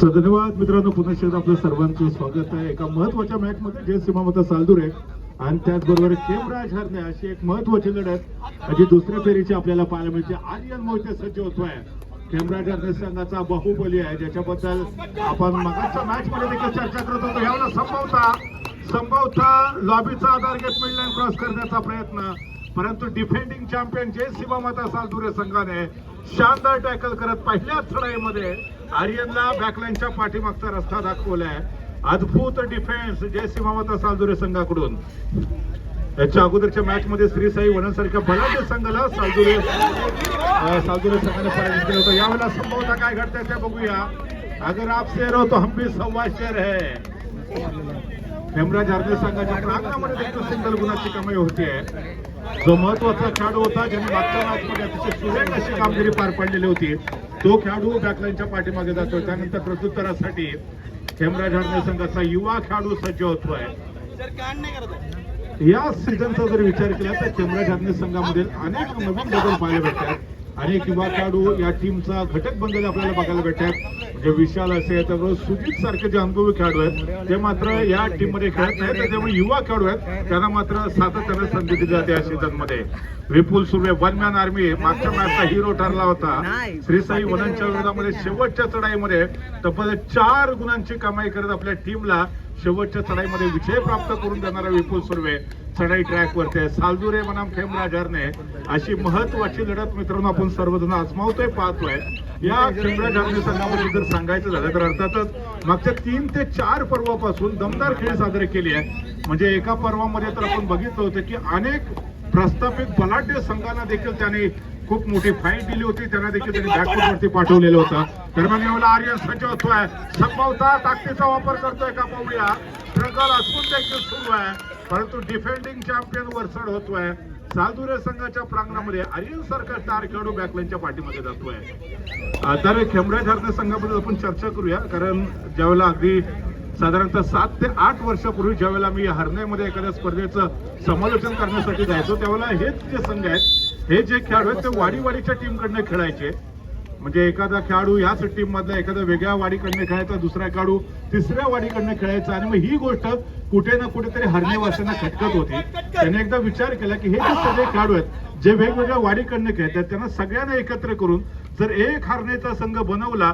धन्यवाद मित्रांनो, पुन्हा एकदा आपलं सर्वांचं स्वागत आहे एका महत्वाच्या मॅच मध्ये. जय सीमामता सालदुरे आणि त्याचबरोबर खेमराज हरणे अशी एक महत्वाची लढत जी दुसऱ्या फेरीची आपल्याला पाहायला मिळते. आर्यन मोहिते सज्ज होतोय. खेमराज हरणे संघाचा बाहुबली आहे, ज्याच्याबद्दल आपण मागच्या मॅच मध्ये देखील चर्चा करत होतो. यावेळेला संभवता लॉबीचा आधार घेत मिडलाईन क्रॉस करण्याचा प्रयत्न, परंतु डिफेंडिंग चॅम्पियन जय सीमामता सालदुरे संघाने शानदार टॅकल करत पहिल्याच लढाईमध्ये आर्यनला बॅकलाईनच्या पाठीमागचा रस्ता दाखवलाय. अद्भुत डिफेन्स जय सीमामता सालदुरे संघाकडून. याच्या अगोदरच्या मॅच मध्ये श्री साई वनांसारख्या बलाढ्य संघाला सालदुरे संघाने पराजित केलं होतं. यावेळेला संभवता काय घडतंय ते बघूया. अगर आप शेर हो तो हम भी सव्वा शेर है. खेमराज हरणे संघाच्या प्रांगणामध्ये देखील सिंगल गुणाची कमाई होतीये. जो महत्वाचा खेळाडू होता, ज्याने मागच्या मॅच मध्ये अतिशय सुरेख अशी कामगिरी पार पाडलेली होती, तो खेळाडू बॅकलाईनच्या पाठीमागे जातोय. त्यानंतर प्रत्युत्तरासाठी खेमराज हरणे संघाचा युवा खेळाडू सज्ज होतोय. या सीझनचा जर विचार केला तर खेमराज हरणे संघामधील अनेक नवीन बदल पाहायला भेटतात. अनेक युवा खेळाडू या टीमचा घटक बनलेला आपल्याला बघायला भेटतात. म्हणजे विशाल असेल, त्याबरोबर सुजित सारखे जे अनुभवी खेळाडू आहेत ते मात्र या टीम मध्ये खेळत नाहीत. त्याच्यामुळे युवा खेळाडू आहेत त्यांना मात्र सातत्याने संधी दिली जाते या सीझन मध्ये. विपुल सुर्वे वन मॅन आर्मी मागच्या मॅचचा हिरो ठरला होता. श्री साई वनांच्या विरोधामध्ये शेवटच्या चढाईमध्ये तब्बल 4 गुणांची कमाई करत आपल्या टीमला शेवटच्या चढाईमध्ये विजय प्राप्त करून देणारा विपुल सुर्वे चढाई ट्रॅक वरती आहे. सालदुरे बनाम खेमराज हरणे अशी महत्वाची लढत मित्रांनो आपण सर्वजण आजमावतोय, पाहतोय. या खेमराज हरणे संघामध्ये जर सांगायचं झालं तर अर्थातच मागच्या 3 ते 4 पर्वापासून दमदार खेळी साजरे केली आहे. म्हणजे एका पर्वामध्ये तर आपण बघितलं होतं की अनेक प्रस्थापित बलाढ्य संघांना देखील त्याने खूप मोठी फाईट दिली होती. त्यांना देखील त्यांनी बॅकफूट वरती पाठवलेलं होतं. दरम्यान यावेळेला आर्यन सज्ज होतोय. संभवता ताकदीचा वापर करतोय का पाहूया. स्ट्रगल असून देखील सुरू आहे, परंतु डिफेंडिंग चॅम्पियन वरचढ होतोय. सालदुरे संघाच्या प्रांगणामध्ये आर्यन सारखा स्टार खेळाडू बॅकलाईनच्या पाठीमध्ये जातोय. तर खेमराज हरणे संघाबद्दल आपण चर्चा करूया, कारण ज्यावेळेला अगदी साधारणतः 7 ते 8 वर्षापूर्वी ज्यावेळेला मी हरण्यामध्ये एखाद्या स्पर्धेचं समालोचन करण्यासाठी जायचो, त्यावेळेला हेच जे संघ आहेत, हे जे खेळाडू आहेत ते वाडीच्या टीमकडनं खेळायचे. म्हणजे एखादा खेळाडू याच टीम मधला एखाद्या वेगळ्या वाडीकडनं खेळायचा, दुसरा खेळाडू तिसऱ्या वाडीकडनं खेळायचा. आणि मग ही गोष्ट कुठे ना कुठेतरी हरण्यावासियांना खटकत होती. त्याने एकदा विचार केला की हे जे सगळे खेळाडू आहेत जे वेगवेगळ्या वाडीकडनं खेळतात, त्यांना सगळ्यांना एकत्र करून जर एक हरण्याचा संघ बनवला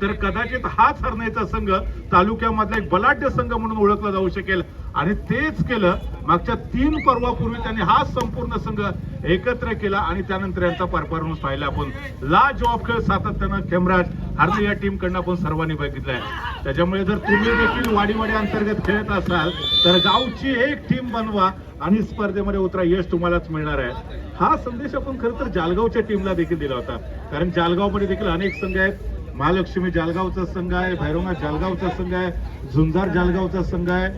तर कदाचित हाच हरण्याचा संघ तालुक्यामधला एक बलाढ्य संघ म्हणून ओळखला जाऊ शकेल. आणि तेच केलं. मागच्या 3 पर्वापूर्वी त्यांनी हा संपूर्ण संघ एकत्र केला आणि त्यानंतर यांचा परफॉर्मन्स पाहिला आपण. लाजवाब खेळ सातत्यानं खेमराज हरणे या टीम कडनं आपण सर्वांनी बघितलंय. त्याच्यामुळे जर तुम्ही देखील वाडी अंतर्गत खेळत असाल तर गावची एक टीम बनवा आणि स्पर्धेमध्ये उतरा, यश तुम्हालाच मिळणार आहे. हा संदेश आपण खरं तर जालगावच्या टीमला देखील दिला होता, कारण जालगावमध्ये देखील अनेक संघ आहेत. महालक्ष्मी जालगावचा संघ आहे, भैरवनाथ जालगावचा संघ आहे, झुंजार जालगावचा संघ आहे,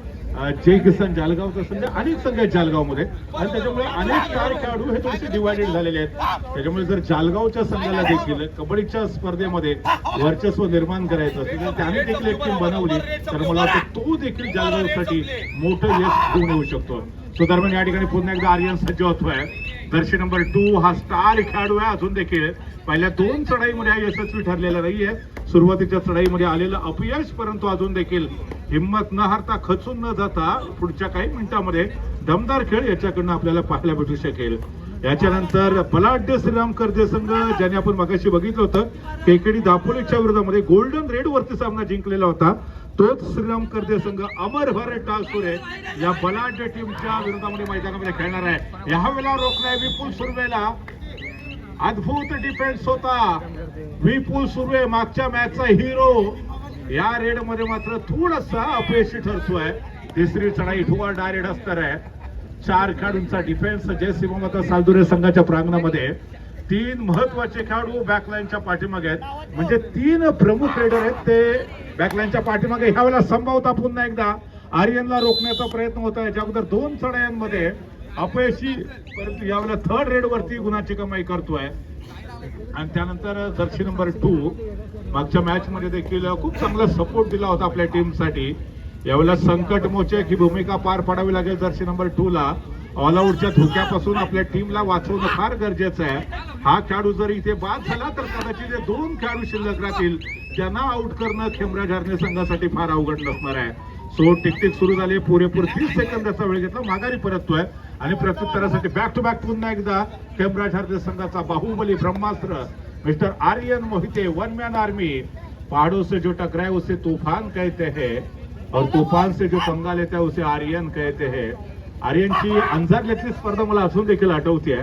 जय किसान जालगावचा संघ, अनेक संघ आहेत जालगावमध्ये. आणि त्याच्यामुळे अनेक स्टार खेळाडू हे थोडेसे डिवायडेड झालेले आहेत. त्याच्यामुळे जर जालगावच्या संघाला देखील कबड्डीच्या स्पर्धेमध्ये वर्चस्व निर्माण करायचं असेल तर त्याने देखील एक टीम बनवली तर मला वाटतं तो देखील जालगावसाठी मोठं यश घेऊन येऊ शकतो. सो दरम्यान या ठिकाणी पुन्हा एकदा आर्यन सज्ज होतोय. जर्सी नंबर 2 हा स्टार खेळाडू आहे. अजून देखील पहिल्या 2 चढाईमध्ये हा यशस्वी ठरलेला नाहीये. सुरुवातीच्या चढाईमध्ये आलेलं अपयश, परंतु अजून देखील हिंमत न हारता, खचून न जाता पुढच्या काही मिनिटांमध्ये दमदार खेळ याच्याकडनं आपल्याला पाहायला भेटू शकेल. याच्यानंतर बलाढ्य श्रीराम कर्जे संघ, ज्याने आपण मगाशी बघितलं होतं केकेडी दापोलीच्या विरोधामध्ये गोल्डन रेड वरती सामना जिंकलेला होता, तोच श्रीराम कर्जे संघ अमरभर टालसुरे या बलाढ्य टीमच्या विरोधामध्ये मैदानामध्ये खेळणार आहे. यावेळेला रोखलाय विपुल सुर्वेला. अद्भुत डिफेन्स होता विपुल सुर्वे, मागच्या मॅचचा हिरो. या रेड मध्ये मात्र थोडासा अपयशी ठरतोय. तिसरी चढाई ठुवा डायरेक्ट असणार आहे. 4 खेळाडूंचा डिफेन्स जय सीमामता सालदुरे संघाच्या प्रांगणामध्ये. 3 महत्वाचे खेळाडू बॅकलाईनच्या पाठीमागे आहेत. म्हणजे 3 प्रमुख रेडर आहेत ते बॅकलाईनच्या पाठीमागे. ह्यावेळेला संभवता पुन्हा एकदा आर्यनला रोखण्याचा प्रयत्न होत आहे. ज्या अगोदर 2 चढायांमध्ये अपयशी, परंतु यावेळेला 3rd रेड वरती गुणाची कमाई करतोय. आणि त्यानंतर जर्सी नंबर 2 मागच्या मॅच मध्ये देखील खूप चांगला सपोर्ट दिला होता आपल्या टीमसाठी. यावेळेला संकट मोचक ही भूमिका पार पाडावी लागेल जर्सी नंबर 2 ला. ऑल आउटच्या धोक्यापासून आपल्या टीमला वाचवणं फार गरजेचं आहे. हा खेळाडू जर इथे बाद झाला तर कदाचित जे 2 खेळाडू शिल्लक राहतील त्यांना आउट करणं खेमराज हरणे संघासाठी फार अवघड नसणार आहे. सो टिकटिक सुरू झाली. पुरेपूर 30 सेकंदाचा वेळ घेतला. माघारी परततोय आणि प्रत्युत्तरासाठी बॅक टू बॅक पुन्हा एकदा खेमराज हरणे संघाचा Baahubali Brahmastra mister Aryan Mohite, one man army. पहाड़ों से जो टकराए उसे तूफान कहते हैं और तूफान से जो पंगा लेता है उसे आर्यन कहते हैं. आर्यनची अंजारल्यातली स्पर्धा मला अजून देखील आठवते.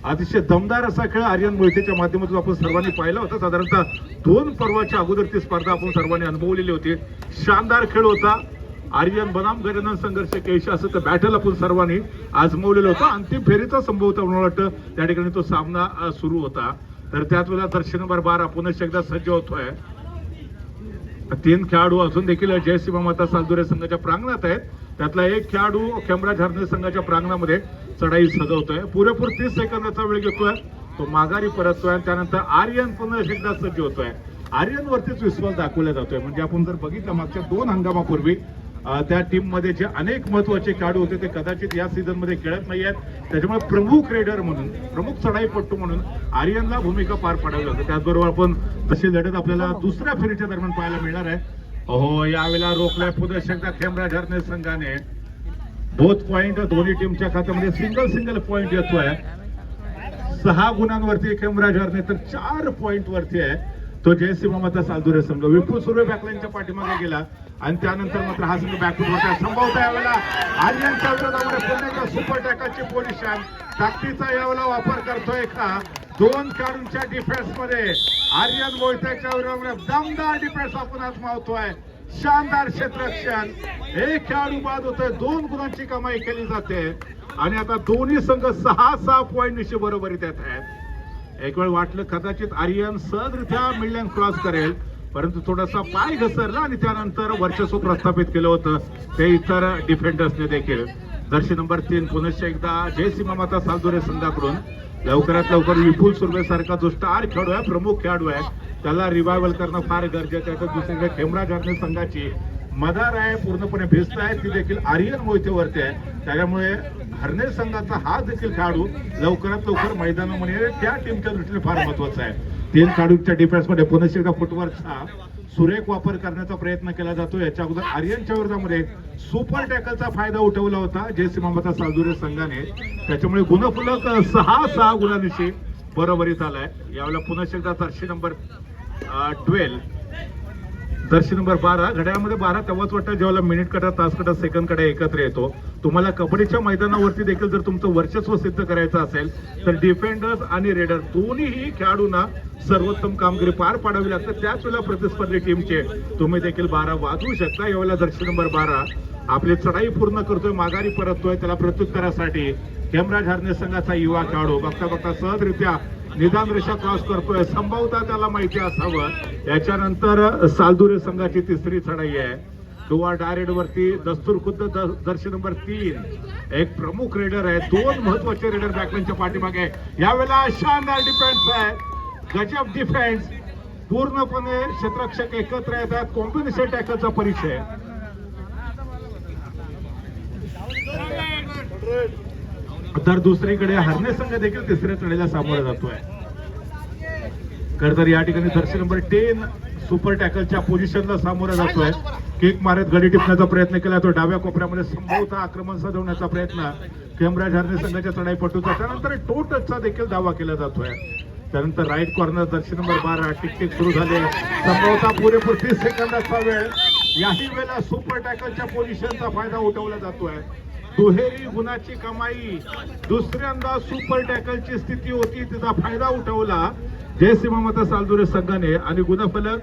अतिशय दमदार असा खेळ आर्यन मोहितेच्या माध्यमातून आपण सर्वांनी पाहिला होता. साधारणतः 2 पर्वाच्या अगोदर ती स्पर्धा आपण सर्वांनी अनुभवलेली होती. शानदार खेळ होता. आर्यन बनाम गजानन संघर्ष केश असं तर बॅटल आपण सर्वांनी आजमावलेलं होतं. अंतिम फेरीचा संभवता मला वाटतं त्या ठिकाणी तो सामना सुरू होता. तर त्याच वेळेला दर्शक नंबर 12 पुन्हा एकदा सज्ज होतोय. 3 खेळाडू अजून देखील जयसिंह माता सालदुरे संघाच्या प्रांगणात आहेत. त्यातला एक खेळाडू खेमराज हरणे संघाच्या प्रांगणामध्ये चढाई सजवतोय. पुरेपूर 30 सेकंदाचा वेळ घेतोय. तो माघारी परततोय आणि त्यानंतर आर्यन पुन्हा एकदा सज्ज होतोय. आर्यन वरतीच विश्वास दाखवला जातोय. म्हणजे आपण जर बघितलं मागच्या 2 हंगामापूर्वी त्या टीम मध्ये जे अनेक महत्वाचे खेळाडू होते ते कदाचित या सीझन मध्ये खेळत नाहीयेत. त्याच्यामुळे प्रमुख रेडर म्हणून, प्रमुख चढाईपट्टू म्हणून आर्यनला भूमिका पार पाडावी लागते. त्याचबरोबर आपण तशी लढत आपल्याला दुसऱ्या फेरीच्या दरम्यान पाहायला मिळणार आहे. हो, यावेळेला रोखलाय पुन्हा एकदा खेमराज हरणे संघाने. बोथ पॉइंट दोन्ही टीमच्या खात्यामध्ये सिंगल पॉइंट येतोय. 6 गुणांवरती खेमराज हरणे तर 4 पॉइंट वरती आहे तो जयसिंह माता सालदुरे संघ. विपुल सुर्वे बॅकलाईनच्या पाठीमागे गेला आणि त्यानंतर मात्र हा संघ बॅकफुट होता. संभवता यावेळेला आर्यनच्या विरोधामध्ये पुन्हा एकदा सुपर टॅकलची पोझिशन. ताकदीचा यावेळेला वापर करतोय का 2 खेळाडूंच्या डिफेन्स मध्ये. आर्यन मोहितेच्या विरोधामध्ये दमदार डिफेन्स आपण आजमावतोय. शानदार क्षेत्ररक्षण. एक खेळाडू बाद होतोय. 2 गुणांची कमाई केली जाते आणि आता दोन्ही संघ 6 पॉइंट निशी बरोबरीत येत आहेत. एक वेळ वाटलं कदाचित आर्यन सहजरित्या मिडलाईन क्रॉस करेल, परंतु थोडासा पाय घसरला आणि त्यानंतर वर्चस्व प्रस्थापित केलं होतं ते इतर डिफेंडर्सने देखील. दर्शक नंबर 3 पुन्हा एकदा जयसिंह माता सालदुरे संघाकडून. लवकरात लवकर विपुल सुर्वे सारखा जो स्टार खेळाडू आहे, प्रमुख खेळाडू आहे, त्याला रिवायवल करणं फार गरजेचं आहे. तर दुसरीकडे खेमराज हरणे संघाची मदार आहे, पूर्णपणे भिस्त आहे, ती देखील आर्यन मोहितेवरती आहे. त्यामुळे हरणे संघाचा हा देखील खेळाडू लवकरात लवकर मैदानामध्ये त्या टीमच्या दृष्टीने फार महत्वाचा आहे. 3 खेळाडूंच्या डिफेन्समध्ये पुन्हा एकदा फुटवर्कचा सुरेख वापर करण्याचा प्रयत्न केला जातो. याच्या अगोदर आर्यनच्या विरोधामध्ये सुपर टॅकलचा फायदा उठवला होता जयसिंह माता सालदुरे संघाने. त्याच्यामुळे गुणफलक 6 गुणांशी बरोबरीत आलाय. यावेळेला पुन्हा एकदा दर्शी नंबर 12 दर्शी नंबर 12 घड्याळामध्ये 12 तेव्हाच वाटतं जेव्हा मिनिट काटा, तास काटा, सेकंद काटा एकत्र येतो. तुम्हाला कबड्डीच्या मैदानावरती देखील जर तुमचं वर्चस्व सिद्ध करायचं असेल तर डिफेंडर्स आणि रेडर दोन्हीही खेळाडूंना सर्वोत्तम कामगिरी पार पाडावी लागते. त्याच वेळेला प्रतिस्पर्धी टीमचे तुम्ही देखील 12 वाजवू शकता. यावेळेला दर्शी नंबर 12 आपली चढाई पूर्ण करतोय, माघारी परततोय. त्याला प्रत्युत्तरासाठी खेमराज हरणे संघाचा युवा खेळाडू बघता बघता सहजरित्या निदान रेषा क्रॉस करतोय. संभवता त्याला माहिती असावं. याच्यानंतर सालदुरे संघाची 3री चढाई आहे. दुवा डायरेक्ट वरती दस्तूर खुद्द दर्शी नंबर 3 एक प्रमुख रेडर आहे. 2 महत्वाचे रेडर बॅकलाईनच्या पाठीमागे. यावेळेला शानदार डिफेन्स आहे, गजब डिफेन्स. पूर्णपणे क्षेत्ररक्षक एकत्र येतात. कॉम्बिनेशन टॅकलचा परिचय. तर दुसरीकडे हरणे संघ देखील 3ऱ्या चढाईला सामोरा जातोय. खरं तर या ठिकाणी दर्शी नंबर 10 सुपर टॅकलच्या पोझिशनला सामोरा जातोय. किक मारत गडी टिपण्याचा प्रयत्न केला. तो डाव्या कोपऱ्यामध्ये संभवता आक्रमण साधवण्याचा प्रयत्न खेमराज हरणे संघाच्या चढाईपटूचा. त्यानंतर टो टचचा देखील दावा केला जातोय. त्यानंतर राईट कॉर्नर दर्शी नंबर 12 टिक सुरू झाले. संभवता पुरेपूर 30 सेकंदाचा वेळ. याही वेळेला सुपर टॅकलच्या पोझिशनचा फायदा उठवला जातोय. दुहेरी गुणाची कमाई. दुसऱ्यांदा सुपर टॅकलची स्थिती होती, तिचा फायदा उठवला जयसिंह माता सालदुरे संघाने आणि गुणफलक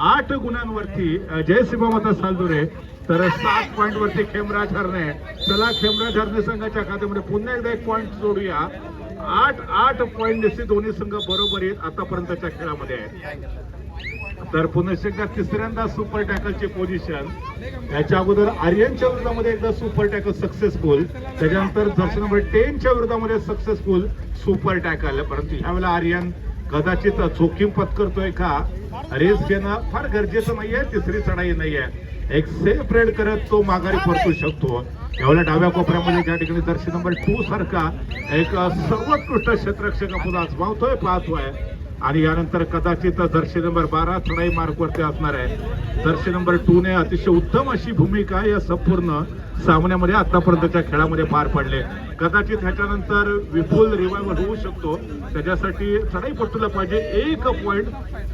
8 गुणांवरती जयसिंह माता सालदुरे तर 7 पॉइंट वरती खेमराज हरणे. चला खेमराज हरणे संघाच्या खात्यामध्ये पुन्हा एकदा 1 पॉइंट जोडूया. 8 पॉइंट दोन्ही संघ बरोबरीत आतापर्यंतच्या खेळामध्ये आहेत. तर पुन्हा एकदा 3ऱ्यांदा सुपर टॅकलची पोझिशन. याच्या अगोदर आर्यनच्या विरोधामध्ये एकदा सुपर टॅकल सक्सेसफुल. त्याच्यानंतर दर्शन नंबर 10च्या विरोधामध्ये सक्सेसफुल सुपर टॅकल. परंतु यावेळेला आर्यन कदाचित जोखीम पत्करतोय का, रेस घेणं फार गरजेचं नाहीये, तिसरी चढाई नाहीये, एक सेफ रेड करत तो माघारी परतू शकतो. एवढ्या डाव्या कोपऱ्यामध्ये ज्या ठिकाणी जर्सी नंबर 2 सारखा एक सर्वोत्कृष्ट क्षेत्ररक्षक आपण आजमावतोय, पाहतोय. आणि यानंतर कदाचित जर्सी नंबर 12 चढाई मार्कवरती असणार आहे. जर्सी नंबर 2 ने अतिशय उत्तम अशी भूमिका या संपूर्ण सामन्यामध्ये आतापर्यंतच्या खेळामध्ये पार पडले. कदाचित ह्याच्यानंतर विपुल रिवायवल होऊ शकतो, त्याच्यासाठी चढाईपटूला पाहिजे 1 पॉइंट,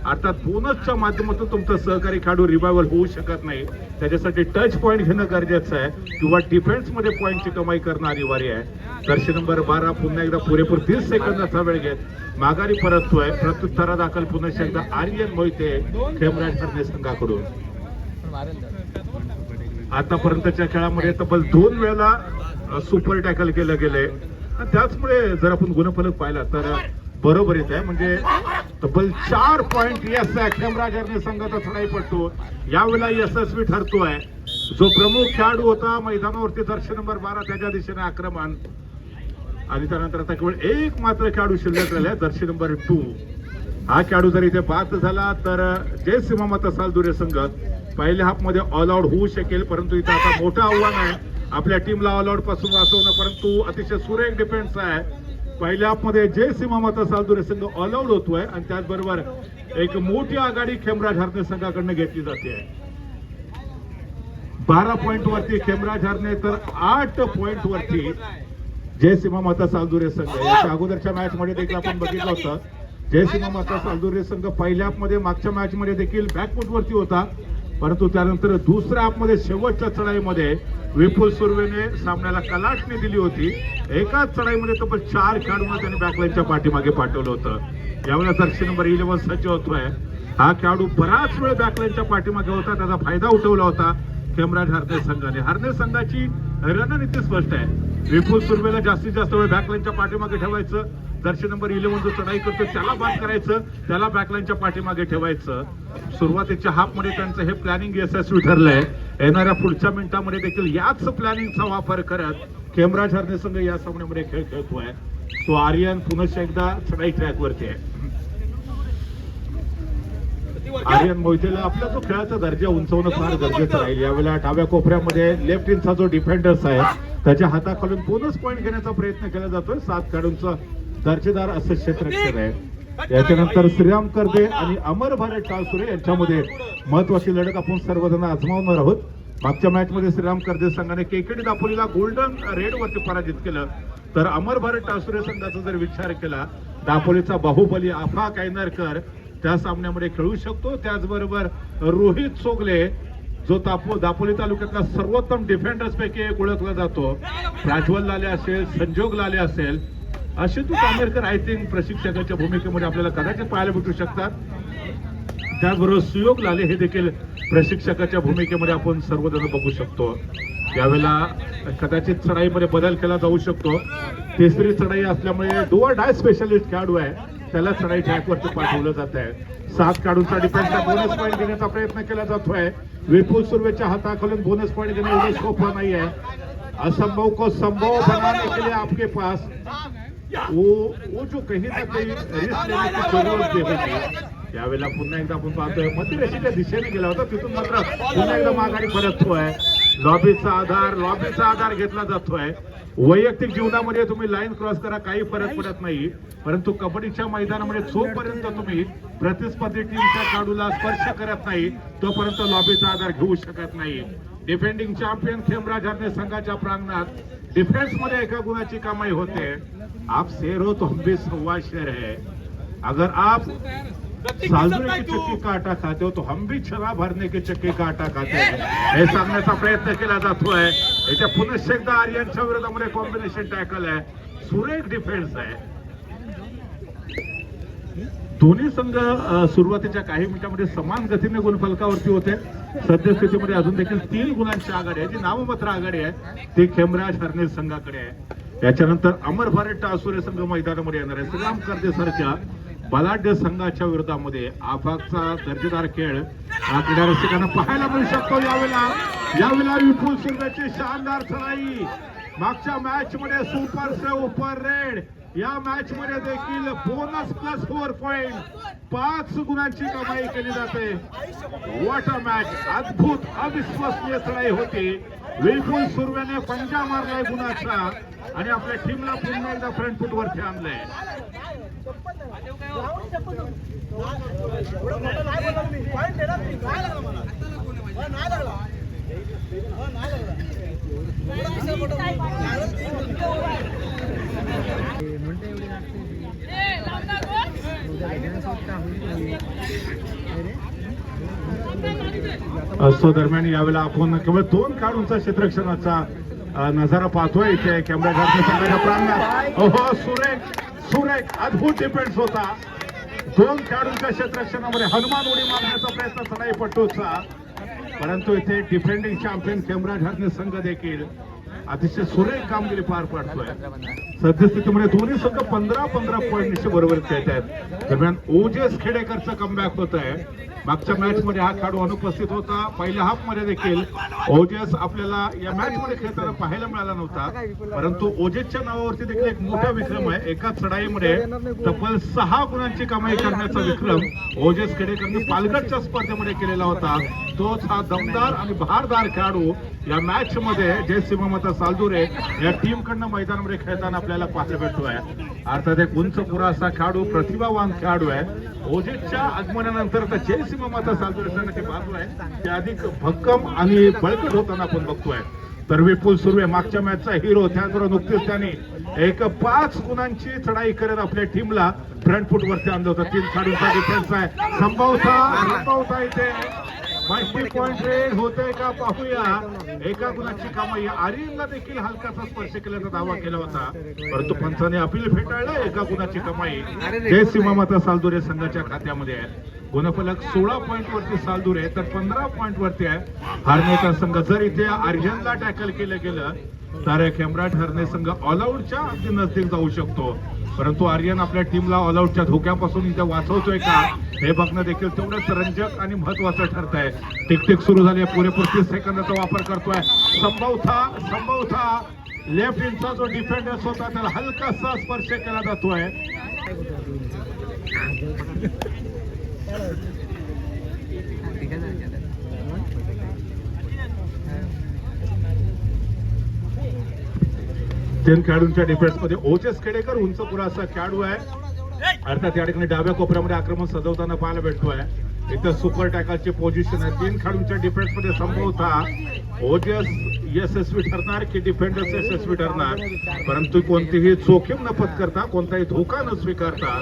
अर्थात बोनसच्या माध्यमातून तुमचं सहकारी खेळाडू रिवायवल होऊ शकत नाही. त्याच्यासाठी टच पॉइंट घेणं गरजेचं आहे किंवा डिफेन्समध्ये पॉइंटची कमाई करणं अनिवार्य आहे. जर्सी नंबर 12 पुन्हा एकदा पुरेपूर 30 सेकंदाचा वेळ घेत माघारी परततोय. प्रत्युत्तरादाखल पुन्हा एकदा आर्यन मोहिते खेमराज हरणे संघाकडून. आतापर्यंतच्या खेळामध्ये तब्बल 2 वेळा सुपर टॅकल केलं गेलंय. त्याचमुळे जर आपण गुणफलक पाहिला तर बरोबरीत आहे, म्हणजे तब्बल 4 पॉइंट खेमराज हरणे संघाचा चढाईपटू यावेळेला यशस्वी ठरतोय. जो प्रमुख खेळाडू होता मैदानावरती जर्सी नंबर 12 त्याच्या दिशेने आक्रमण, आणि त्यानंतर आता केवळ एक मात्र खेळाडू शिल्लक राहिला जर्सी नंबर 2. हा खेळाडू जर इथे बाद झाला तर जय सिंह सालदुरे संघ पहिल्या हाफ मध्ये ऑल आउट होऊ शकेल, परंतु इथे आता मोठं आव्हान आहे आपल्या टीमला ऑल आउट पासून वाचवणं. परंतु अतिशय सुरेख डिफेन्स आहे. पहिल्या हाफ मध्ये जय सिंह सालदुरे संघ ऑल आउट होतोय आणि त्याचबरोबर एक मोठी आघाडी खेमराज हरणे संघाकडनं घेतली जाते. 12 पॉइंट वरती खेमराज हरणे तर 8 पॉइंट वरती जय सिंह सालदुरे संघ. याच्या अगोदरच्या मॅच मध्ये देखील आपण बघितलं होतं जय सिंह सालदुरे संघ पहिल्या हाफ मध्ये मागच्या मॅच मध्ये देखील बॅकफूट वरती होता, परंतु त्यानंतर दुसऱ्या हाफ मध्ये शेवटच्या चढाईमध्ये विपुल सुर्वेने सामन्याला कलाटणी दिली होती. एकाच चढाईमध्ये तब्बल 4 खेळाडूंना त्यांनी बॅकलाईनच्या पाठीमागे पाठवलं होतं. यावेळेला जर्सी नंबर 11 सज्ज होतोय. हा खेळाडू बराच वेळ बॅकलाईनच्या पाठीमागे होता, त्याचा फायदा उठवला होता खेमराज हरणे संघाने. हरणे संघाची रणनीती स्पष्ट आहे, विपुल सुर्वेला जास्तीत जास्त वेळ बॅकलाईनच्या पाठीमागे ठेवायचं, जर्सी नंबर 11 जो चढाई करतो त्याला बाद करायचं, त्याला बॅकलाईनच्या पाठीमागे ठेवायचं. सुरुवातीच्या हाफ मध्ये त्यांचं हे प्लॅनिंग यशस्वी ठरलंय. येणाऱ्या पुढच्या मिनिटांमध्ये देखील याच प्लॅनिंगचा वापर करत खेमराज हरणे संघ या सामन्यामध्ये खेळ खेळतोय. सो आर्यन पुन्हा एकदा चढाई ट्रॅक वरती आहे. आर्यन मोहितेला आपला जो खेळाचा दर्जा उंचवणं फार गरजेचं राहील. यावेळेला डाव्या कोपऱ्यामध्ये लेफ्ट इनचा जो डिफेंडर्स आहे त्याच्या हाताखालून बोनस पॉइंट घेण्याचा प्रयत्न केला जातोय. 7 खेळाडूंचा दर्जेदार असं क्षेत्ररक्षण आहे. याच्यानंतर श्रीराम कर्दे आणि अमर भारत टाळसुरे यांच्यामध्ये महत्वाची लढत आपण सर्वजण आजमावणार आहोत. मागच्या मॅच मध्ये श्रीराम कर्दे संघाने केकेडी दापोलीला गोल्डन रेड वरती पराजित केलं, तर अमर भारत टाळसुरे संघाचा जर विचार केला दापोलीचा बाहुबली आफा कायनरकर त्या सामन्यामध्ये खेळू शकतो. त्याचबरोबर रोहित सोगले जो दापोली तालुक्यातला सर्वोत्तम डिफेंडर्स पैकी एक ओळखला जातो, प्रज्वल लाले असेल, संजोग लाले असेल, आशुतोष आंबेडकर आय थिंक प्रशिक्षकाच्या भूमिकेमध्ये आपल्याला कदाचित पाहायला भेटू शकतात. त्याचबरोबर सुयोग लाले हे देखील प्रशिक्षकाच्या भूमिकेमध्ये आपण सर्वजण बघू शकतो. यावेळेला कदाचित चढाईमध्ये बदल केला जाऊ शकतो. तिसरी चढाई असल्यामुळे डुआ डाय स्पेशलिस्ट खेळाडू आहे त्याला चढाई ट्रॅकवरती पाठवलं जात आहे. 7 खेळाडूंचा डिफेन्सचा बोनस पॉईंट घेण्याचा प्रयत्न केला जातोय. विपुल सुर्वेच्या हाताखालून बोनस पॉईंट घेणं एवढं सोपं नाही आहे. असंभव को संभव बनाने के लिए आपके पास वो जो कहीं ना कहीं रिस्क लेने की जरूरत होती. यावेळेला पुन्हा एकदा आपण पाहतोय मध्यरेषेच्या दिशेने गेला होता, तिथून मात्र पुन्हा एकदा माघारी परततोय. लॉबीचा आधार घेतला जातोय. वैयक्तिक जीवनामध्ये तुम्ही लाईन क्रॉस करा, काही फरक पडत नाही, परंतु कबड्डीच्या मैदानामध्ये जोपर्यंत तुम्ही प्रतिस्पर्धी टीमच्या खेळाडूला स्पर्श करत नाही तोपर्यंत लॉबीचा आधार घेऊ शकत नाही. डिफेंडिंग चॅम्पियन खेमराज हरणे संघाच्या प्रांगणात डिफेन्स मध्ये एका गुणाची कमाई होते. आप शेर हो तो हम भी सव्वा शेर है. अगर आप सालदुरे की चक्की का आटा खाते हो तो हम भी छला भरने की चक्की का आटा खाते हैं, हे सांगण्याचा प्रयत्न केला जातोय. याच्या पुन्हा एकदा आर्यनच्या विरोधामध्ये कॉम्बिनेशन टॅकल आहे, सुरेख डिफेन्स आहे. दोन्ही संघ सुरुवातीच्या काही मिनिटांमध्ये समान गतीने गुणफलकावरती होते. सद्यस्थितीमध्ये अजून देखील 3 गुणांची आघाडी आहे, जी नाममात्र आघाडी आहे ती खेमराज हरणे संघाकडे आहे. याच्यानंतर अमर भारत टाळसुरे संघ मैदानामध्ये येणार आहे. श्रीराम कर्दे सारख्या बलाढ्य संघाच्या विरोधामध्ये आफाकचा दर्जेदार खेळ आपल्या रसिकांना पाहायला मिळू शकतो. यावेळेला विपुल सुर्वेची शानदार चढाई. मागच्या मॅच मध्ये सुपर से उपर रेड या मॅच मध्ये देखील बोनस प्लस 4 पॉइंट 5 गुणांची कमाई केली जाते. व्हॉट अ मॅच, अद्भुत अविश्वसनीय लढाई होती. विपुल सुर्वेने पंजा मारलाय गुणाचा आणि आपल्या टीमला पुन्हा एकदा फ्रंट फूट वरती आणलंय. असो दरम्यान यावेळेला आपण केवळ 2 खेळाडूंचा क्षेत्ररक्षणाचा नजारा पाहतोय इथे कॅमेरा घातल्या संघाच्या प्रांगणात. ओहो, सुरेख अद्भुत डिफेन्स होता. 2 खेळाडूंच्या क्षेत्ररक्षणामध्ये हनुमान उडी मारण्याचा प्रयत्न सराईपट्टूचा, परंतु इथे डिफेंडिंग चॅम्पियन कॅमेरा घातले संघ देखील अतिशय सुरेख कामगिरी पार पाडतोय. सद्यस्थितीमध्ये दोन्ही संघ 15-15 पॉईंट बरोबर खेळत आहेत. दरम्यान ओजेस खेडेकरचं कमबॅक होत आहे. मागच्या मॅच मध्ये हा खेळाडू अनुपस्थित होता. पहिल्या हाफ मध्ये देखील ओजेस आपल्याला या मॅच मध्ये खेळताना पाहायला मिळाला नव्हता, परंतु ओजेसच्या नावावरती देखील एक मोठा विक्रम आहे. एका चढाईमध्ये तब्बल 6 गुणांची कमाई करण्याचा विक्रम ओजेस खेडेकरने पालघरच्या स्पर्धेमध्ये केलेला होता. तोच हा दमदार आणि भारदार खेळाडू या मॅच मध्ये जय सीमामाता सालदुरे या टीम कडनं मैदानामध्ये खेळताना आपल्याला पाहायला भेटतोय. अर्थात एक उंच पुरा असा खेळाडू, प्रतिभावान खेळाडू आहे. ओजेसच्या आगमनानंतर तर जय सीमामाता सालदुरे संघाची बाजू आहे ते अधिक भक्कम आणि बळकट होताना आपण बघतोय. तर विपुल सुर्वे मागच्या मॅचचा हिरो, त्याचबरोबर नुकतीच त्यांनी एक 5 गुणांची चढाई करत आपल्या टीमला फ्रंट फूट वरती आणलं होतं. 3 खेळाडूंचा डिफेन्स आहे. संभवता इथे मल्टी पॉइंट रेड होतंय का पाहूया. एका गुणाची कमाई. आर्यनला देखील हलकासा स्पर्श केल्याचा दावा केला होता, परंतु पंचाने अपील फेटाळलं. एका गुणाची कमाई जय सीमामाता सालदुरे संघाच्या खात्यामध्ये आहे. गुणफलक 16 पॉइंट वरती सालदुरे तर 15 पॉइंट वरती आहे हरनेचा संघ. जर इथे आर्यनला टॅकल केलं गेलं तर खेम्राट हरणे संघ ऑलआउटच्या अगदी नजदीक जाऊ शकतो, परंतु आर्यन आपल्या टीमला ऑलआउटच्या धोक्यापासून इथे वाचवतोय का हे बघणं देखील तेवढंच रंजक आणि महत्वाचं ठरत आहे. टिकटिक सुरू झाली आहे. पुरेपूर 30 सेकंदाचा वापर करतोय. संभवता लेफ्ट इंचा जो डिफेंडर्स होता त्याला हलकासा स्पर्श केला जातोय. तीन खेळाडूंच्या डिफेन्स मध्ये ओजेस खेडेकर उंच पुरा असा खेळाडू आहे. अर्थात या ठिकाणी डाव्या कोपऱ्यामध्ये आक्रमण सजवताना पाहायला भेटतोय. इथं सुपर टॅकलची पोझिशन आहे. 3 खेळाडूंच्या डिफेन्स मध्ये संभवता ओजेस यशस्वी ठरणार की डिफेंडर्स यशस्वी ठरणार, परंतु कोणतीही जोखीम न पत्करता, कोणताही धोका न स्वीकारता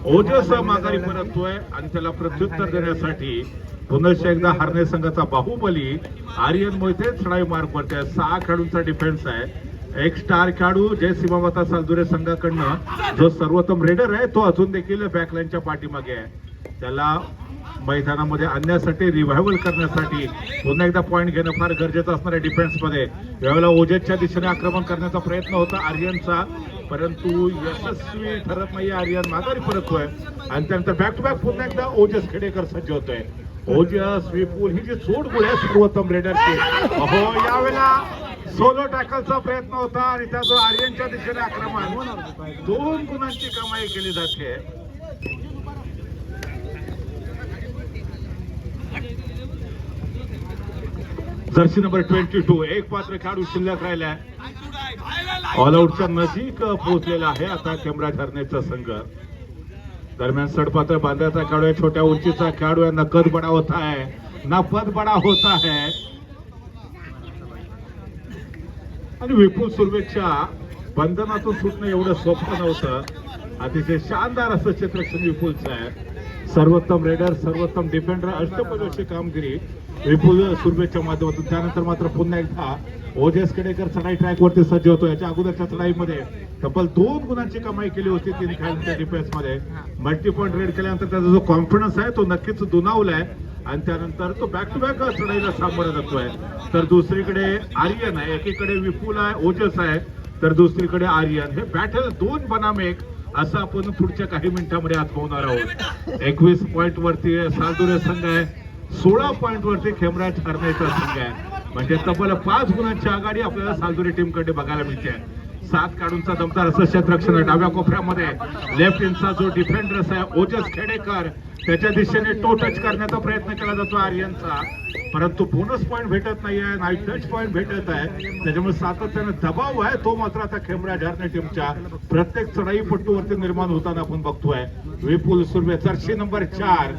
ओजेस माघारी परततोय आणि त्याला प्रत्युत्तर देण्यासाठी पुन्हा एकदा हरणे संघाचा बाहुबली आर्यन मोहिते चढाई मार्ग करतोय. 6 खेळाडूंचा डिफेन्स आहे. एक स्टार खेळाडू जय सीमामाता सालदुरे संघाकडनं जो सर्वोत्तम रेडर आहे तो अजून देखील बॅकलाईनच्या पाठीमागे आहे. त्याला मैदानामध्ये आणण्यासाठी, रिव्हायवल करण्यासाठी पुन्हा एकदा पॉइंट घेणं फार गरजेचं असणार आहे डिफेन्स मध्ये. यावेळेला ओजेसच्या दिशेने आक्रमण करण्याचा प्रयत्न होता आर्यनचा, परंतु यशस्वी ठरत नाही. आर्यन माघारी परततोय आणि त्यानंतर बॅक टू बॅक पुन्हा एकदा ओजेस खेडेकर सज्ज होतोय. ओजेस विपुल ही जी जोडगुळ आहे सर्वोत्तम रेडरची. अहो, यावेळेला सोलो टॅकलचा प्रयत्न होता आणि त्या जो आर्यनच्या दिशेने आक्रमण 2 गुणांची कमाई केली जाते. जर्सी नंबर 22 एक पात्र खेळाडू शिल्लक राहिलाय. ऑलआउटच्या नजीक पोहोचलेला आहे आता कॅमेरा हरण्याचा संघ. दरम्यान सडपात्र बांधाचा खेळाडू आहे. छोट्या उंचीचा खेळाडू आहे. नकद बडा होता है ना पद बडा होता है. आणि विपुल सुर्वेच्या बंधनातून सुटणं एवढं सोपं नव्हतं. अतिशय शानदार असं क्षेत्ररक्षण विपुलचं आहे. सर्वोत्तम रेडर, सर्वोत्तम डिफेंडर, अष्टपैलुची कामगिरी विपुल सुर्वेच्या माध्यमातून. त्यानंतर मात्र पुन्हा एकदा ओजेस खेडेकर चढाई ट्रॅक वरती सज्ज होतो. याच्या अगोदरच्या चढाईमध्ये तब्बल 2 गुणांची कमाई केली होती 3 खेळाडूंच्या डिफेन्स मध्ये. मल्टी पॉइंट रेड केल्यानंतर त्याचा जो कॉन्फिडन्स आहे तो नक्कीच दुणावलाय आणि त्यानंतर तो बॅक टू बॅक चढाईला सामोरा जातोय. तर दुसरीकडे आर्यन आहे, एकीकडे विपुल आहे, ओजेस आहे, तर दुसरीकडे आर्यन. हे बॅटल 2 बनाम 1 असं आपण पुढच्या काही मिनिटांमध्ये आजमावणार आहोत. 21 पॉइंट वरती सालदुरे संघ आहे. 16 पॉइंट वरती खेमराज हरण्याचा संघ आहे. म्हणजे तब्बल 5 गुणांची आघाडी आपल्याला सालदुरे टीम कडे बघायला मिळते. 7 काढूनचा दमदार असं क्षेत्ररक्षण आहे. डाव्या कोपऱ्यामध्ये लेफ्ट इनचा जो डिफेंडर्स आहे ओजस खेडेकर त्याच्या दिशेने टो टच करण्याचा प्रयत्न केला जातो आर्यनचा, परंतु बोनस पॉईंट भेटत नाहीये, नाही टच पॉईंट भेटत आहे. त्याच्यामुळे सातत्याने दबाव आहे तो मात्र आता खेमराज हरणे टीमच्या प्रत्येक चढाईपट्टूवरती निर्माण होताना आपण बघतोय. विपुल सुर्वे जर्सी नंबर 4.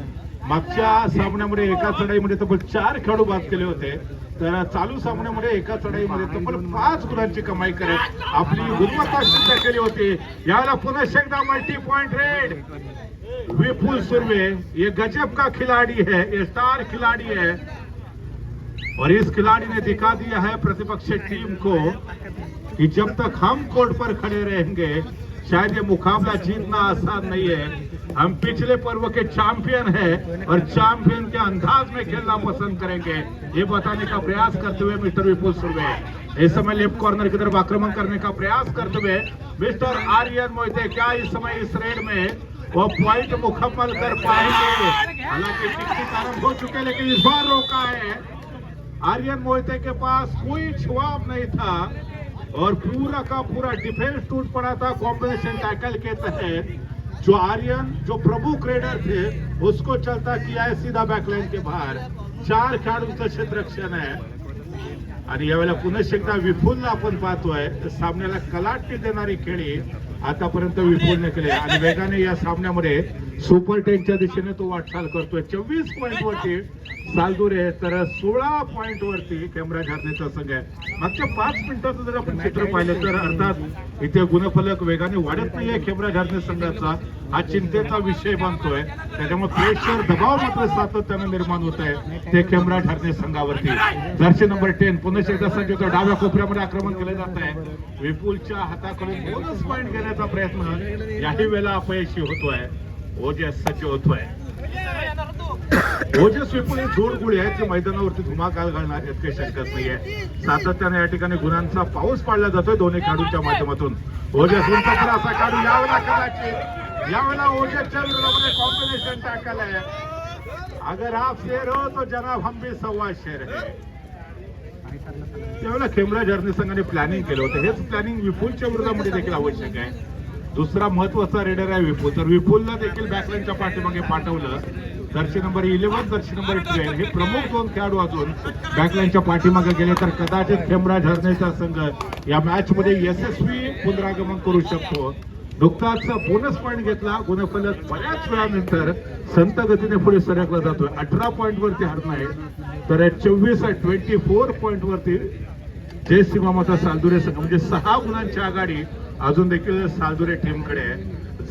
मागच्या सामन्यामध्ये एका चढाईमध्ये तब्बल 4 खेळाडू बाद केले होते, तर चालू सामन्यामध्ये एका चढाईमध्ये तब्बल 5 गुणांची कमाई करत आपली गुणवत्ता सिद्ध केली होती. यावेळेला पुन्हा एकदा मल्टी पॉइंट रेड. विपुल सुर्वे ये गजब का खिलाड़ी है, ये स्टार खिलाड़ी है और इस खिलाड़ी ने दिखा दिया है प्रतिपक्ष टीम को कि जब तक हम कोर्ट पर खड़े रहेंगे शायद ये मुकाबला जीतना आसान नहीं है. हम पिछले पर्व के चैंपियन हैं और चैंपियन के अंदाज में खेलना पसंद करेंगे, ये बताने का प्रयास करते हुए मिस्टर विपुल सुर्वे इस समय लेफ्ट कॉर्नर की तरफ आक्रमण करने का प्रयास करते हुए मिस्टर आर्यन मोहिते क्या इस समय इस रेड में वो पॉइंट मुकम्मल कर पाएंगे. हालांकि टिकटिक आरंभ हो चुके लेकिन इस बार रोका है. आर्यन मोहिते के पास कोई जवाब नहीं था और पूरा का पूरा डिफेंस टूट पड़ा था. कॉम्बिनेशन टैकल के तहत जो आर्यन जो प्रमुख रेडर थे उसको चलता किया है सीधा बैकलाइन के बाहर. 4 खेळाडूंचं क्षेत्ररक्षण आहे आणि यावेळेला पुन्हा एकदा विपुलला आपण पाहतोय. सामन्याला कलाटणी देणारी खेळी आतापर्यंत विपुलने केली आणि वेगाने या सामन्यामध्ये सुपर 10च्या दिशेने तो वाटचाल करतोय. 24 पॉइंट वरती सालदुरे तर 16 पॉइंट वरती खेमराज हरणेचा संघ आहे. मागच्या 5 मिनिटाचं जर आपण चित्र पाहिलं तर अर्थात इथे गुणफलक वेगाने वाढत नाहीये खेमराज हरणे संघाचा, हा चिंतेचा विषय बनतोय. त्याच्यामुळे प्रेशर दबाव मात्र सातत्याने निर्माण होत आहे ते खेमराज हरणे संघावरती. जर्सी नंबर 10 पुन्हा एकदा संघाच्या डाव्या कोपऱ्यामध्ये आक्रमण केले जात आहे. विपुलच्या हाताकडून बोनस पॉइंट घेण्याचा प्रयत्न याही वेळेला अपयशी होतोय. ओजस सज्ज होतोय. ओजस विपुल हे जोडगुळी आहेत जे मैदानावरती धुमाकाल घालणार यात काही शंकाच नाहीये. सातत्याने या ठिकाणी गुणांचा पाऊस पाडला जातोय दोन्ही खेळाडूंच्या माध्यमातून. ओजस उंचपणा असा खेळाडू यावेळेला कदाचित यावेळेला ओजसच्या विरोधामध्ये कॉम्बिनेशन टॅकल आहे. अगर आप शेर हो तो जनाब हम भी सव्वा शेर है. त्यावेळेला खेमराज हरणे संघाने प्लॅनिंग केलं होतं. हेच प्लॅनिंग विपुलच्या विरोधामध्ये देखील आवश्यक आहे. दुसरा महत्वाचा रेडर आहे विपुल, तर विपुलला देखील बॅकलाईनच्या पाठीमागे पाठवलं. जर्सी नंबर 11 जर्सी नंबर 12 हे प्रमुख 2 खेळाडू अजून बॅकलाईनच्या पाठीमागे गेले तर कदाचित खेमराज हरणेचा संघ या मॅच मध्ये यशस्वी पुनरागमन करू शकतो. नुकताच बोनस पॉइंट घेतला. गुणफलक बऱ्याच वेळानंतर संत गतीने पुढे सरकला जातोय. 18 पॉइंट वरती हरणं आहे तर 24 पॉइंट वरती जय सीमामाता सालदुरे संघ म्हणजे 6 गुणांची आघाडी अजून देखील सालदुरे टीमकडे आहे.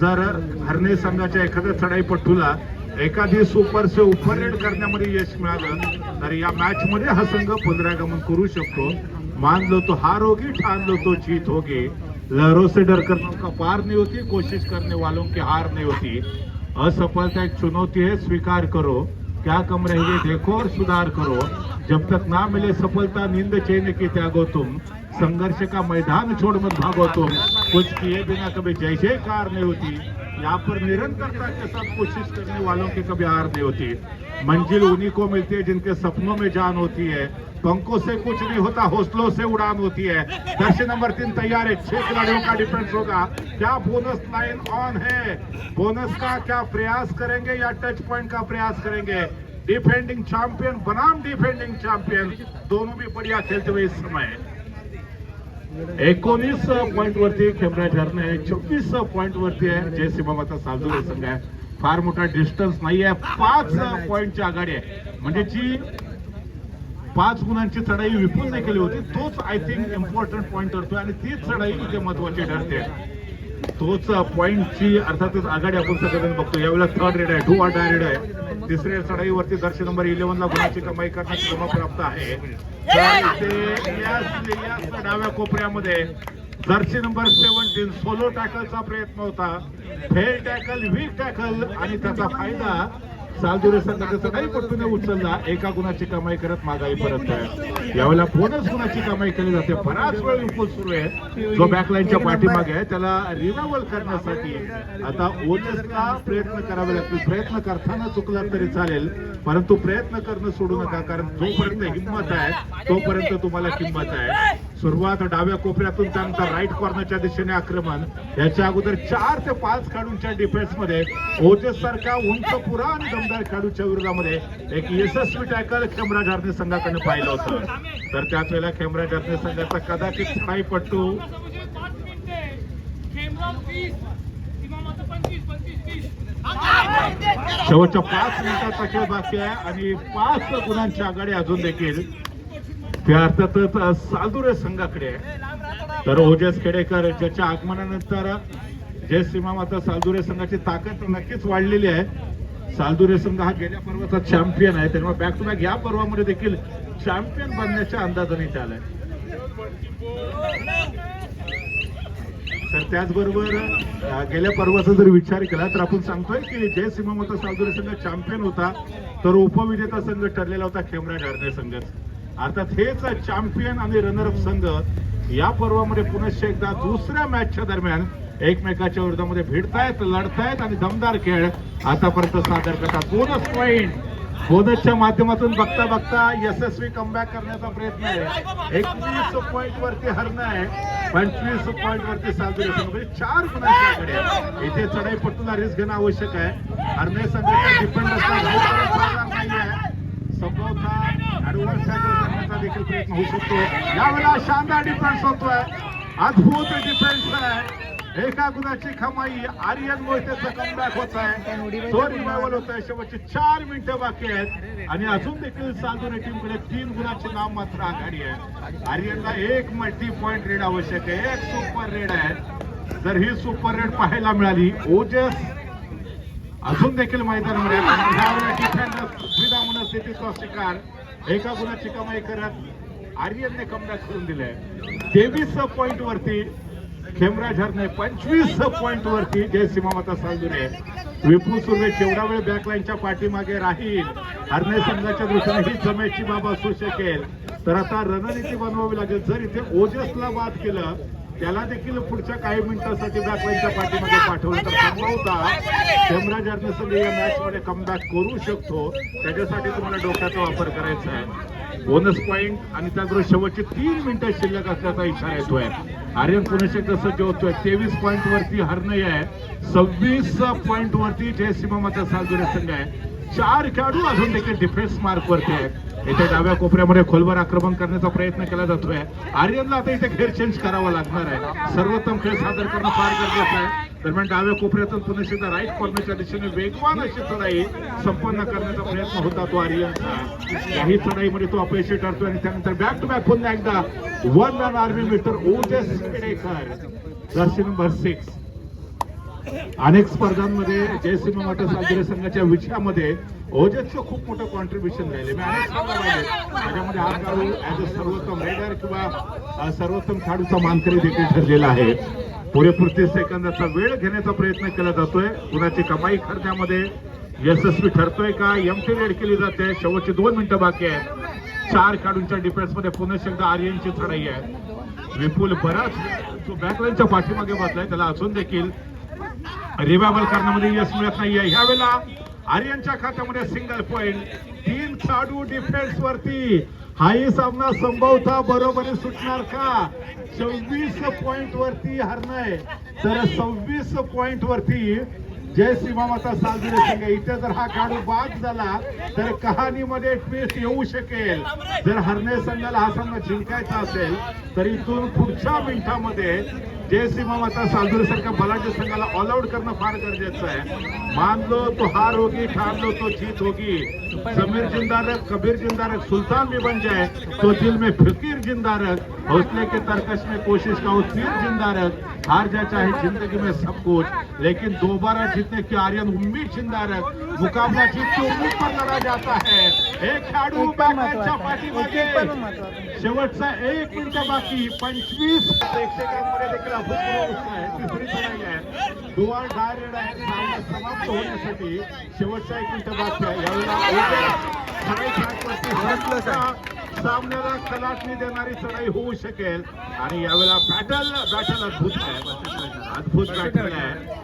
जर हरणे संघाच्या एखाद्या चढाईपट्टूला एखादी सुपर से उपर रेड करण्यामध्ये यश मिळालं तर या मॅच मध्ये हा संघ पुनरागमन करू शकतो. मान लो तो हार होगी, ठान लो तो जीत होगी. लहरों से डर कर का पार नहीं होती, कोशिश करने वालों की हार नहीं होती. असफलता एक चुनौती है, स्वीकार करो. क्या कम रहिए देखो और सुधार करो. जब तक ना मिले सफलता नींद चैन की त्यागो तुम. संघर्ष का मैदान छोड़ मत भागो तुम. कुछ किए बिना कभी जय जयकार नहीं होती. यहाँ पर निरंतरता के साथ कोशिश करने वालों की कभी हार नहीं होती. मंजिल उन्हीं को मिलती है जिनके सपनों में जान होती है. पंखों से कुछ नहीं होता, हौसलों से उड़ान होती है. दर्शक नंबर 3 तैयार है. 6 खिलाड़ियों का डिफेंस होगा. क्या बोनस लाइन ऑन है? बोनस का क्या प्रयास करेंगे या टच पॉइंट का प्रयास करेंगे? डिफेंडिंग चैंपियन बनाम डिफेंडिंग चैंपियन दोनों भी बढ़िया खेलते हुए इस समय 19 पॉइंट वरती खेमराज हरणे, 24 पॉइंट वरती आहे जय सीमामाता सालदुरे संघ आहे. फार मोठा डिस्टन्स नाही आहे. 5 पॉइंटची आघाडी आहे म्हणजे जी 5 गुणांची चढाई विपुलने केली होती तोच आय थिंक इम्पॉर्टंट पॉइंट ठरतोय आणि तीच चढाई इथे महत्वाची ठरते. तोच पॉइंटची अर्थातच आघाडी आपण सगळ्यांना बघतो. यावेळेला 3rd रेड आहे, 2 रेड आहे. तिसऱ्या चढाईवरती दर्शक नंबर 11 ला गुणाची कमाई करण्याची क्षमा प्राप्त आहे. डाव्या कोपऱ्यामध्ये जर्सी नंबर 17 सोलो टॅकलचा प्रयत्न होता. फेल टॅकल, वीक टॅकल आणि त्याचा फायदा सालदुरे संघाच्या चढाईपट्टूने उचलला. एका गुणाची कमाई करत मागाई परत आहे. यावेळेला बोनस गुणाची कमाई केली जाते. बराच वेळ विपुल सुरू आहे जो बॅकलाईनच्या पाठीमागे आहे त्याला रिव्हायवल करण्यासाठी आता ओजसला प्रयत्न करावे लागतील. प्रयत्न करताना चुकला तरी चालेल परंतु प्रयत्न करणं सोडू नका कारण जोपर्यंत हिंमत आहे तोपर्यंत तुम्हाला किंमत आहे. सुरुवात डाव्या कोपऱ्यातून, त्यानंतर राईट कॉर्नरच्या दिशेने आक्रमण. याच्या अगोदर 4 ते 5 खेळाडूंच्या डिफेन्स मध्ये ओजस सारखा उंच पुरा आणि दमदार खेळाडूच्या विरोधामध्ये एक यशस्वी टॅकल खेमराज हरणे संघाकडे पाहिलं होतं. तर त्याच वेळेला खेमराज हरणे संघाचा कदाचित चढाईपट्टू शेवटच्या 5 मिनिटाचा खेळ बाकी आहे आणि 5 गुणांची आघाडी अजून देखील ते अर्थातच सालदुरे संघाकडे आहे. तर ओजस खेडेकर ज्याच्या आगमनानंतर जय सीमा माता सालदुरे संघाची ताकद नक्कीच वाढलेली आहे. सालदुरे संघ हा गेल्या पर्वाचा चॅम्पियन आहे, त्यामुळे बॅक टू बॅक या पर्वामध्ये देखील चॅम्पियन बनण्याच्या अंदाजाने आलाय. तर त्याचबरोबर गेल्या पर्वाचा जर विचार केला तर आपण सांगतोय की जय सीमा माता सालदुरे संघ चॅम्पियन होता, तर उपविजेता संघ ठरलेला होता खेमराज हरणे संघ. अर्थात हेच चॅम्पियन आणि रनरअप संघ या पर्वामध्ये पुनश्च एकदा दुसऱ्या मॅचच्या दरम्यान एकमेकाच्या विरोधामध्ये भिडतायत, लढतायत आणि दमदार खेळ आतापर्यंत सादर करतात. बोनस पॉइंट, बोनसच्या माध्यमातून बघता बघता यशस्वी कमबॅक करण्याचा प्रयत्न आहे. 21 पॉइंट वरती हरणं आहे, 25 पॉइंट वरती सालदुरे संघ, म्हणजे 4 गुणांची आघाडी आहे. इथे चढाईपट्टूला रिस्क घेणं आवश्यक आहे. हरणे संघाचा डिफेंडर नाही आहे, संभवतः ऍडव्हान्स करण्याचा देखील प्रयत्न होऊ शकतो. यावेळेला शानदार डिफेन्स होतोय, अद्भुत डिफेन्स आहे. एका गुणाची कमाई, आर्यन मोहितेचा कमबॅक होत आहे, तो रिवायवल होत आहे. शेवटचे 4 मिनिटं बाकी आहेत आणि अजून देखील सालदुरे टीमकडे 3 गुणाची नाम मात्र आघाडी आहे. आर्यनला एक मल्टी पॉइंट रेड आवश्यक आहे, एक सुपर रेड आहे. जर ही सुपर रेड पाहायला मिळाली, ओजस अजून देखील मैदानामध्ये सुविधा मनस्थितीचा शिकार एका गुणाची कमाई करत आर्यनने कमबॅक करून दिलाय. 23 पॉइंट वरती खेमराज हरणे, 25 पॉइंट वरती जय सीमा माता सालदुरे. विपुल सुर्वे जेवढा वेळ बॅकलाईनच्या पाठीमागे राहील, हरणे संघाच्या दृष्टीने ही जमेची बाब असू शकेल. तर आता रणनीती बनवावी लागेल. जर इथे ओजसला बाद केलं, त्याला देखील पुढच्या काही मिनिटांसाठी बॅकलाईनच्या पाठीमागे पाठवलं तर संभवतः खेमराज हरणे संघ या मॅच मध्ये कमबॅक करू शकतो. त्याच्यासाठी तुम्हाला डोक्याचा वापर करायचा आहे. बोनस पॉइंट आणि त्याचबरोबर शेवटचे 3 मिनिटं शिल्लक असल्याचा इशारा येतोय. आर्यन पुणे कसं जे होतोय, 23 पॉइंट वरती हरणे आहे, 26 पॉइंट वरती जय सीमा माता सालदुरे संघ आहे. 4 खेळाडू अजून देखील डिफेन्स मार्क वरती आहेत. इथे डाव्या कोपऱ्यामध्ये खोलवर आक्रमण करण्याचा प्रयत्न केला जातोय. आर्यनला आता इथे खेळ चेंज करावा लागणार आहे. सर्वोत्तम खेळ सादर करणं फार गरजेचं आहे. दरम्यान डाव्या कोपऱ्यातून पुन्हा राईट कॉर्नरच्या दिशेने वेगवान अशी चढाई संपन्न करण्याचा प्रयत्न होता तो आर्यनचा. काही चढाईमध्ये तो अपयशी ठरतोय आणि त्यानंतर बॅक टू बॅक पुन्हा एकदा 1 रन आर्मी मिस्टर ओजस खेडेकर, जर्सी नंबर 6. अनेक स्पर्धांमध्ये जय सीमा माता सालदुरे संघाच्या विजयामध्ये ओजसचं खूप मोठं कॉन्ट्रीब्युशन राहिले. मी अनेक स्पर्धा पाहिले, त्याच्यामध्ये हा खेळाडू ऍज अ सर्वोत्तम रेडर किंवा सर्वोत्तम खेळाडूचा मानकरी देखील ठरलेला आहे. पुरेपूर 30 सेकंदाचा वेळ घेण्याचा प्रयत्न केला जातोय. कुणाची कमाई करण्यामध्ये यशस्वी ठरतोय का, एमटी रेड केली जाते. शेवटचे 2 मिनिटं बाकी आहेत. 4 खेळाडूंच्या डिफेन्स मध्ये पुन्हा एकदा आर्यनची चढाई आहे. विपुल बराच जो बॅकलाईनच्या पाठीमागे बसलाय, त्याला अजून देखील रिवायवल करण्यामध्ये यश मिळत नाहीये. ह्यावेळेला आर्यनच्या खात्यामध्ये सिंगल पॉइंट. 3 खेळाडू डिफेन्स वरती. हाही सामना संभवतः बरोबरी सुटणार का? 26 पॉइंट वरती हरणे, तर 26 पॉइंट वरती जय सीमा माता सालदुरे संघ. इथे जर हा खेळाडू बाद झाला तर कहाणीमध्ये ट्विस्ट येऊ शकेल. जर हरणे संघाला हा सामना जिंकायचा असेल तर इथून पुढच्या मिनिटामध्ये जय सीमा माता सालदुरे सारख्या बलाढ्य संघाला ऑल आउट करणं फार गरजेचं आहे. मान लो तो हार होगी, ठान लो तो जीत होगी. समीर जिंदा रख, कबीर जिंदा रख, सुल्तान भी बन जाए तो दिल में फिकीर जिंदा रख. हौसले के तरकश में कोशिश का तीर जिंदा रख. हार जा चाहे जिंदगी में सब कुछ, लेकिन दोबारा जीतने की आर्यन उम्मीद जिंदा रख. मुकाबला जीत की उम्मीद पर लड़ा जाता है. एक खेळाडू बॅकलाईनच्या पाठीमागे. शेवटचा 1 मिनिट बाकी. 25 प्रेक्षकांमध्ये देखील अभूतपूर्व आहे. तिसरी चढाई आहे. दुवा डायरेड आहे. सामना समाप्त होण्यासाठी शेवटचा 1 मिनिट बाकी आहे. यावेळेला सामन्याला कलाटणी देणारी चढाई होऊ शकेल आणि यावेळेला बॅटल अद्भुत आहे. अद्भुत बॅटल आहे.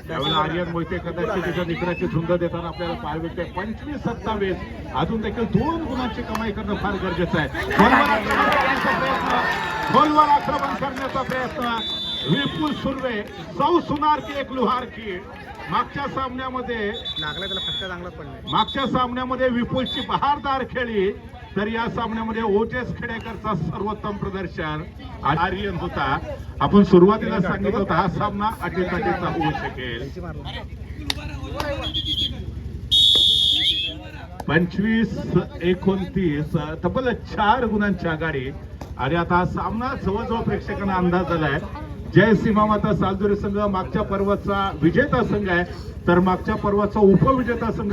त्यावेळेला आर्यन मोहिते कदाचित त्याच्या निकराची झुंज देताना आपल्याला पाहायला मिळते. 25-27 अजून देखील 2 गुणांची कमाई करणं फार गरजेचं आहे. खोलवर आक्रमण करण्याचा प्रयत्न विपुल सुर्वे, सौ सुनार की एक लुहार की. मागच्या सामन्यामध्ये लागला त्याला फटका चांगला पडला. मागच्या सामन्यामध्ये विपुलची बहारदार खेळी, तर या सामन्यामध्ये ओजस खेडेकरचा सर्वोत्तम प्रदर्शन आर्यन होता. आपण सुरुवातीला सांगितलं होतं हा सामना अटीतटीचा होऊ शकेल. 25-29 तब्बल 4 गुणांची आघाडी. आणि आता हा सामना जवळजवळ प्रेक्षकांना अंदाज आलाय. जय सीमा माता सालजुरी संघ मागच्या पर्वाचा विजेता संघ आहे, तर मागच्या पर्वाचा उपविजेता संघ